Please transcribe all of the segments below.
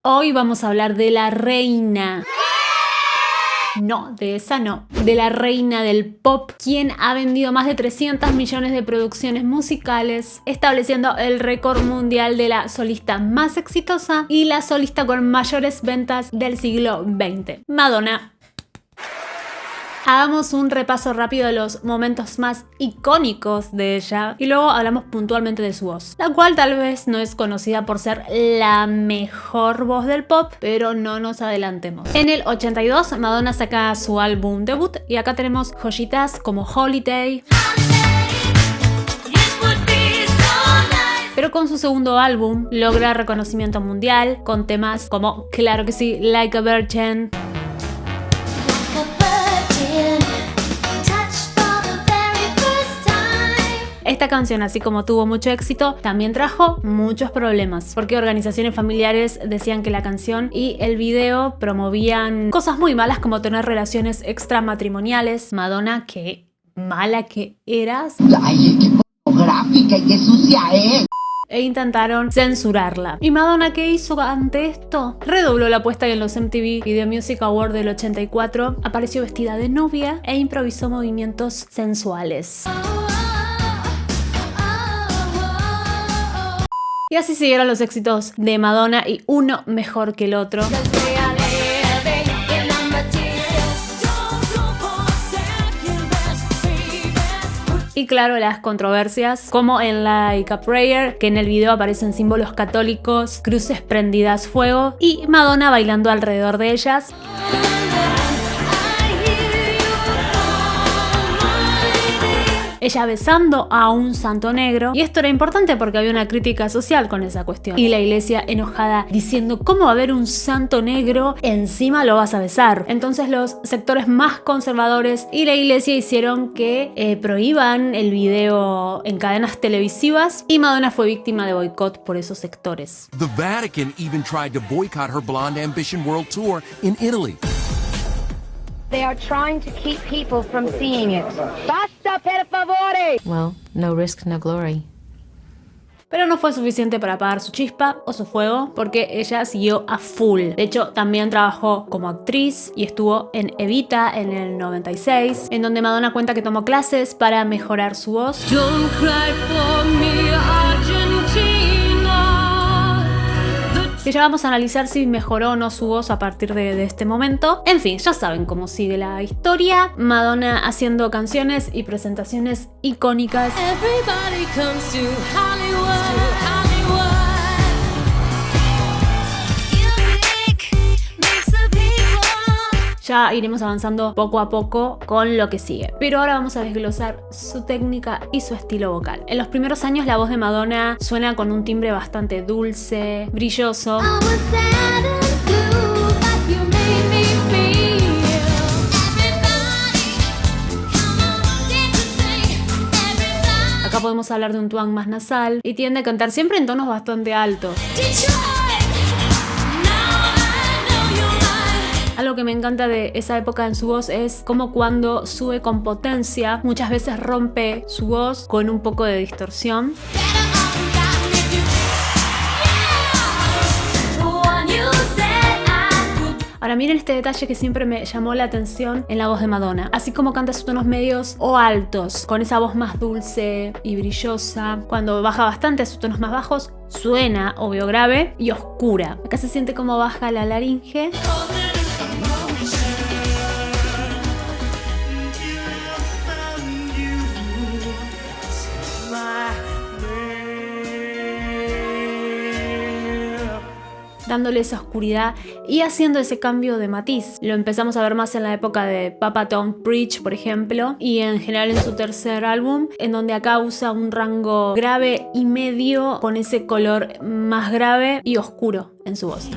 Hoy vamos a hablar de la reina. No, de esa no. De la reina del pop, quien ha vendido más de 300 millones de producciones musicales, estableciendo el récord mundial de la solista más exitosa y la solista con mayores ventas del siglo XX. Madonna. Hagamos un repaso rápido de los momentos más icónicos de ella y luego hablamos puntualmente de su voz, la cual tal vez no es conocida por ser la mejor voz del pop, pero no nos adelantemos. En el 82, Madonna saca su álbum debut y acá tenemos joyitas como Holiday. Pero con su segundo álbum logra reconocimiento mundial con temas como, claro que sí, Like a Virgin. Esta canción, así como tuvo mucho éxito, también trajo muchos problemas, porque organizaciones familiares decían que la canción y el video promovían cosas muy malas como tener relaciones extramatrimoniales. Madonna, qué mala que eras. Ay, qué pornográfica y qué sucia, E intentaron censurarla. ¿Y Madonna qué hizo ante esto? Redobló la apuesta en los MTV Video Music Awards del 84, apareció vestida de novia e improvisó movimientos sensuales. Y así siguieron los éxitos de Madonna y uno mejor que el otro. Y claro, las controversias, como en Like a Prayer, que en el video aparecen símbolos católicos, cruces prendidas fuego y Madonna bailando alrededor de ellas. Ella besando a un santo negro, y esto era importante porque había una crítica social con esa cuestión. Y la iglesia enojada diciendo, ¿cómo va a haber un santo negro? Encima lo vas a besar. Entonces los sectores más conservadores y la iglesia hicieron que prohíban el video en cadenas televisivas y Madonna fue víctima de boicot por esos sectores. The Vatican even tried to boycott her Blonde Ambition World Tour in Italy. They are trying to keep people from seeing it. Basta, per favore! Well, no risk, no glory. Pero no fue suficiente para apagar su chispa o su fuego, porque ella siguió a full. De hecho, también trabajó como actriz y estuvo en Evita en el 96, en donde Madonna cuenta que tomó clases para mejorar su voz. Don't cry for me, Argentina. Que ya vamos a analizar si mejoró o no su voz a partir de este momento. En fin, ya saben cómo sigue la historia. Madonna haciendo canciones y presentaciones icónicas. Everybody comes to Hollywood. Ya iremos avanzando poco a poco con lo que sigue. Pero ahora vamos a desglosar su técnica y su estilo vocal. En los primeros años la voz de Madonna suena con un timbre bastante dulce, brilloso. Acá podemos hablar de un twang más nasal y tiende a cantar siempre en tonos bastante altos. Algo que me encanta de esa época en su voz es como cuando sube con potencia, muchas veces rompe su voz con un poco de distorsión. Ahora miren este detalle que siempre me llamó la atención en la voz de Madonna. Así como canta sus tonos medios o altos, con esa voz más dulce y brillosa. Cuando baja bastante a sus tonos más bajos, suena, obvio, grave y oscura. Acá se siente como baja la laringe. Dándole esa oscuridad y haciendo ese cambio de matiz. Lo empezamos a ver más en la época de Papa Don't Preach, por ejemplo, y en general en su tercer álbum, en donde acá usa un rango grave y medio con ese color más grave y oscuro en su voz.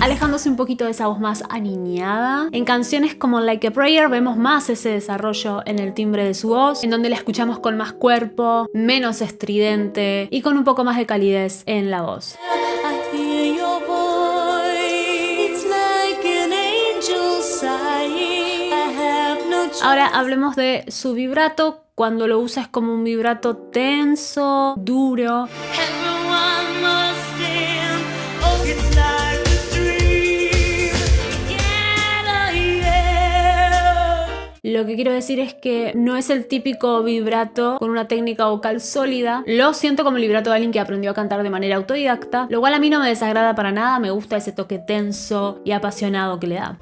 alejándose un poquito de esa voz más aniñada. En canciones como Like a Prayer vemos más ese desarrollo en el timbre de su voz, en donde la escuchamos con más cuerpo, menos estridente y con un poco más de calidez en la voz. Ahora hablemos de su vibrato. Cuando lo usa es como un vibrato tenso, duro. Lo que quiero decir es que no es el típico vibrato con una técnica vocal sólida. Lo siento como el vibrato de alguien que aprendió a cantar de manera autodidacta, lo cual a mí no me desagrada para nada. Me gusta ese toque tenso y apasionado que le da.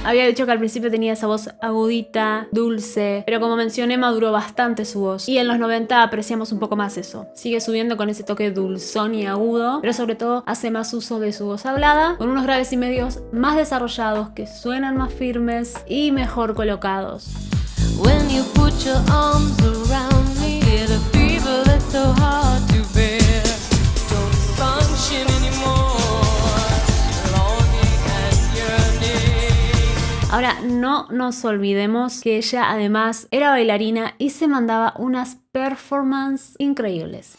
Había dicho que al principio tenía esa voz agudita, dulce, pero como mencioné maduró bastante su voz y en los 90 apreciamos un poco más eso. Sigue subiendo con ese toque dulzón y agudo, pero sobre todo hace más uso de su voz hablada, con unos graves y medios más desarrollados que suenan más firmes y mejor colocados. When you put your arms around me, get a fever that's so hard to bear. Don't function anymore. Longing and yearning. Ahora, no nos olvidemos que ella además era bailarina y se mandaba unas performances increíbles.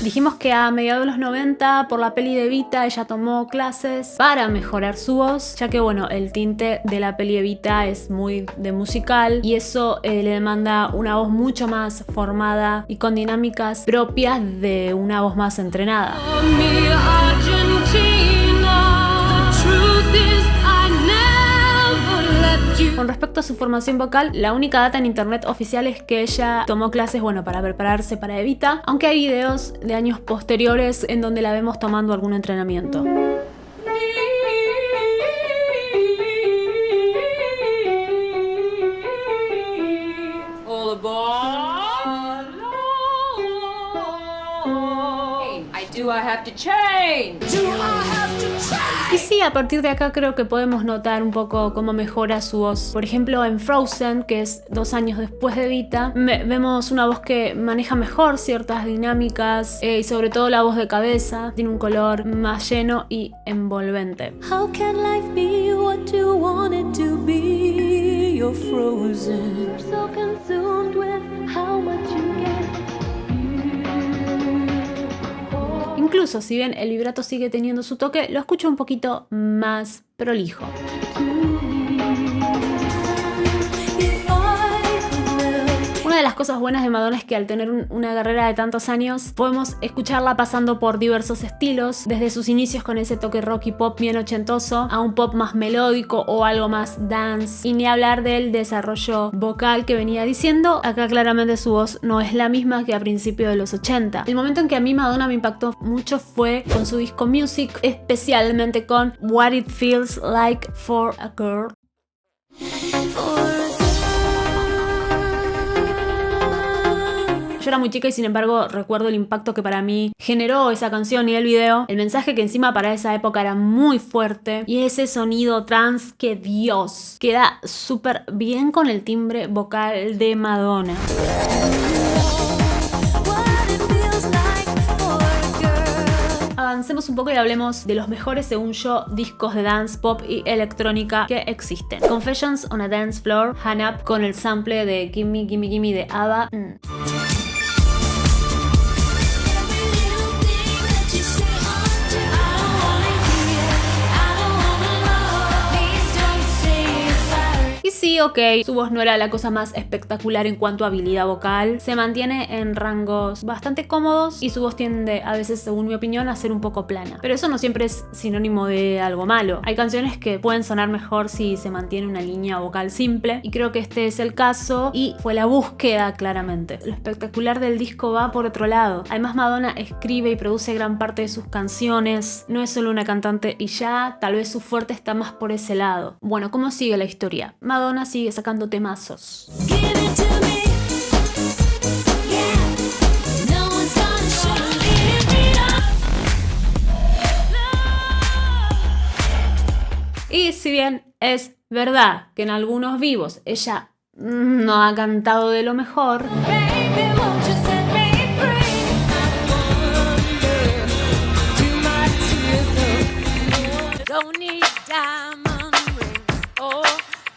Dijimos que a mediados de los 90, por la peli de Evita, ella tomó clases para mejorar su voz, ya que bueno, el tinte de la peli Evita es muy de musical y eso le demanda una voz mucho más formada y con dinámicas propias de una voz más entrenada. Con respecto a su formación vocal, la única data en internet oficial es que ella tomó clases, bueno, para prepararse para Evita, aunque hay videos de años posteriores en donde la vemos tomando algún entrenamiento. Y sí, a partir de acá creo que podemos notar un poco cómo mejora su voz. Por ejemplo, en Frozen, que es 2 años después de Evita, vemos una voz que maneja mejor ciertas dinámicas y sobre todo la voz de cabeza. Tiene un color más lleno y envolvente. How can life be what you want it to be? You're frozen. You're so consumed with how much you get. Incluso si bien el vibrato sigue teniendo su toque, lo escucho un poquito más prolijo. Una de las cosas buenas de Madonna es que al tener una carrera de tantos años podemos escucharla pasando por diversos estilos, desde sus inicios con ese toque rock y pop bien ochentoso a un pop más melódico o algo más dance, y ni hablar del desarrollo vocal que venía diciendo. Acá claramente su voz no es la misma que a principios de los 80. El momento en que a mí Madonna me impactó mucho fue con su disco Music, especialmente con What It Feels Like for a Girl. Yo era muy chica y sin embargo recuerdo el impacto que para mí generó esa canción y el video. El mensaje que encima para esa época era muy fuerte y ese sonido trans que Dios, queda súper bien con el timbre vocal de Madonna. Avancemos un poco y hablemos de los mejores, según yo, discos de dance, pop y electrónica que existen. Confessions on a Dance Floor, Hang Up con el sample de Gimme Gimme Gimme de ABBA. Sí, ok, su voz no era la cosa más espectacular en cuanto a habilidad vocal, se mantiene en rangos bastante cómodos y su voz tiende a veces, según mi opinión, a ser un poco plana. Pero eso no siempre es sinónimo de algo malo. Hay canciones que pueden sonar mejor si se mantiene una línea vocal simple y creo que este es el caso y fue la búsqueda claramente. Lo espectacular del disco va por otro lado. Además, Madonna escribe y produce gran parte de sus canciones, no es solo una cantante y ya, tal vez su fuerte está más por ese lado. Bueno, ¿cómo sigue la historia? Madonna sigue sacando temazos. Y si bien Es verdad que en algunos vivos ella no ha cantado de lo mejor. Baby, won't you set me free? To my tears, don't need diamond rings or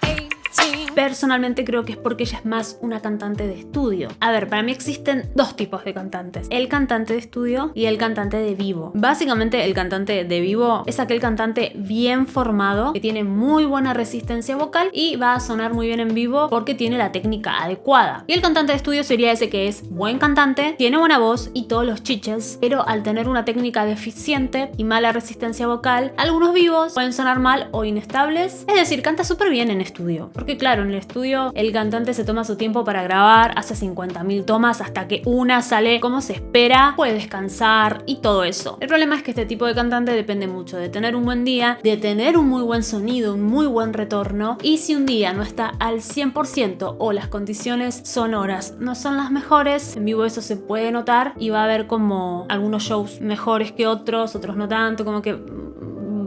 18. Personalmente creo que es porque ella es más una cantante de estudio. A ver, para mí existen dos tipos de cantantes. El cantante de estudio y el cantante de vivo. Básicamente el cantante de vivo es aquel cantante bien formado, que tiene muy buena resistencia vocal y va a sonar muy bien en vivo porque tiene la técnica adecuada. Y el cantante de estudio sería ese que es buen cantante, tiene buena voz y todos los chiches, pero al tener una técnica deficiente y mala resistencia vocal, algunos vivos pueden sonar mal o inestables. Es decir, canta súper bien en estudio. Porque claro, en el estudio el cantante se toma su tiempo para grabar, hace 50.000 tomas hasta que una sale como se espera, puede descansar y todo eso. El problema es que este tipo de cantante depende mucho de tener un buen día, de tener un muy buen sonido, un muy buen retorno, y si un día no está al 100% o las condiciones sonoras no son las mejores, en vivo eso se puede notar y va a haber como algunos shows mejores que otros no tanto, como que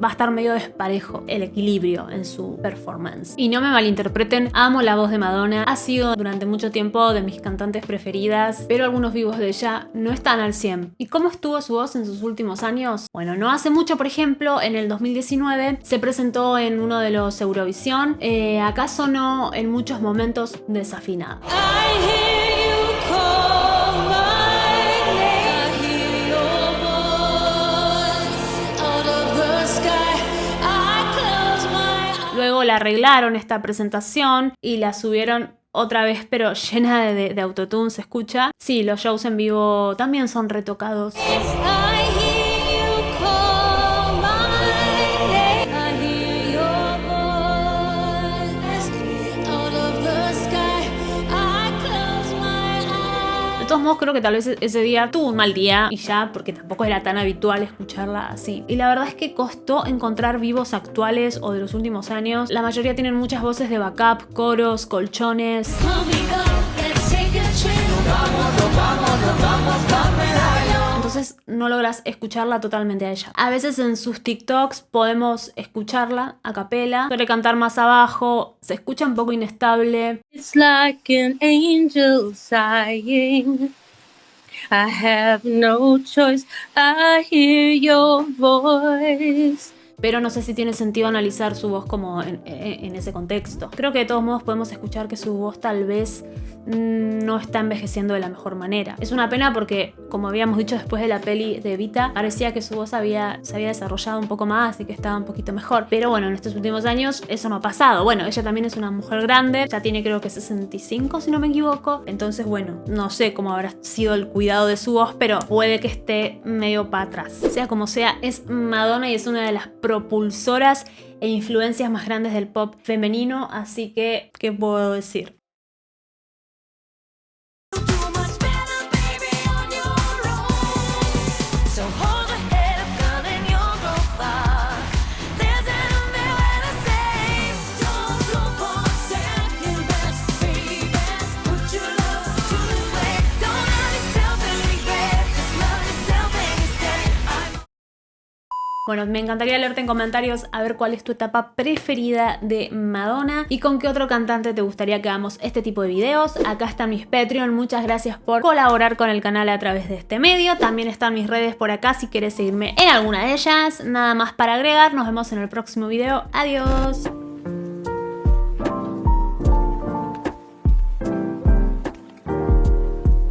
va a estar medio desparejo el equilibrio en su performance. Y no me malinterpreten, amo la voz de Madonna, ha sido durante mucho tiempo de mis cantantes preferidas, pero algunos vivos de ella no están al 100. ¿Y cómo estuvo su voz en sus últimos años? Bueno, no hace mucho, por ejemplo, en el 2019 se presentó en uno de los Eurovisión. Acá sonó en muchos momentos desafinada. I hear you call my name. I hear your voice out of the sky. I close my eyes. Luego la arreglaron esta presentación y la subieron otra vez, pero llena de autotune, se escucha. Sí, los shows en vivo también son retocados. I hear you call my name. I hear your voice out of the sky. I close my eyes. De todos modos, creo que tal vez ese día tuvo un mal día y ya, porque tampoco era tan habitual escucharla así. Y la verdad es que costó encontrar vivos actuales o de los últimos años. La mayoría tienen muchas voces de backup, coros, colchones. Let's take a trip. Entonces no logras escucharla totalmente a ella. A veces en sus TikToks podemos escucharla a capela, suele cantar más abajo, se escucha un poco inestable. It's like an angel sighing. I have no choice. I hear your voice. Pero no sé si tiene sentido analizar su voz como en ese contexto. Creo que de todos modos podemos escuchar que su voz tal vez no está envejeciendo de la mejor manera. Es una pena porque, como habíamos dicho después de la peli de Evita, parecía que su voz se había desarrollado un poco más y que estaba un poquito mejor. Pero bueno, en estos últimos años eso no ha pasado. Bueno, ella también es una mujer grande, ya tiene creo que 65 si no me equivoco. Entonces bueno, no sé cómo habrá sido el cuidado de su voz, pero puede que esté medio para atrás. Sea como sea, es Madonna y es una de las propulsoras e influencias más grandes del pop femenino, así que, ¿qué puedo decir? Too much better, baby, on your own. So hold your head up, girl, and you'll go far. There's an umbrella to say, don't look for second best, baby. Put your love to the way. Don't love yourself and regret, just love yourself and instead. Bueno, me encantaría leerte en comentarios a ver cuál es tu etapa preferida de Madonna y con qué otro cantante te gustaría que hagamos este tipo de videos. Acá están mis Patreon, muchas gracias por colaborar con el canal a través de este medio. También están mis redes por acá si quieres seguirme en alguna de ellas. Nada más para agregar, nos vemos en el próximo video. Adiós.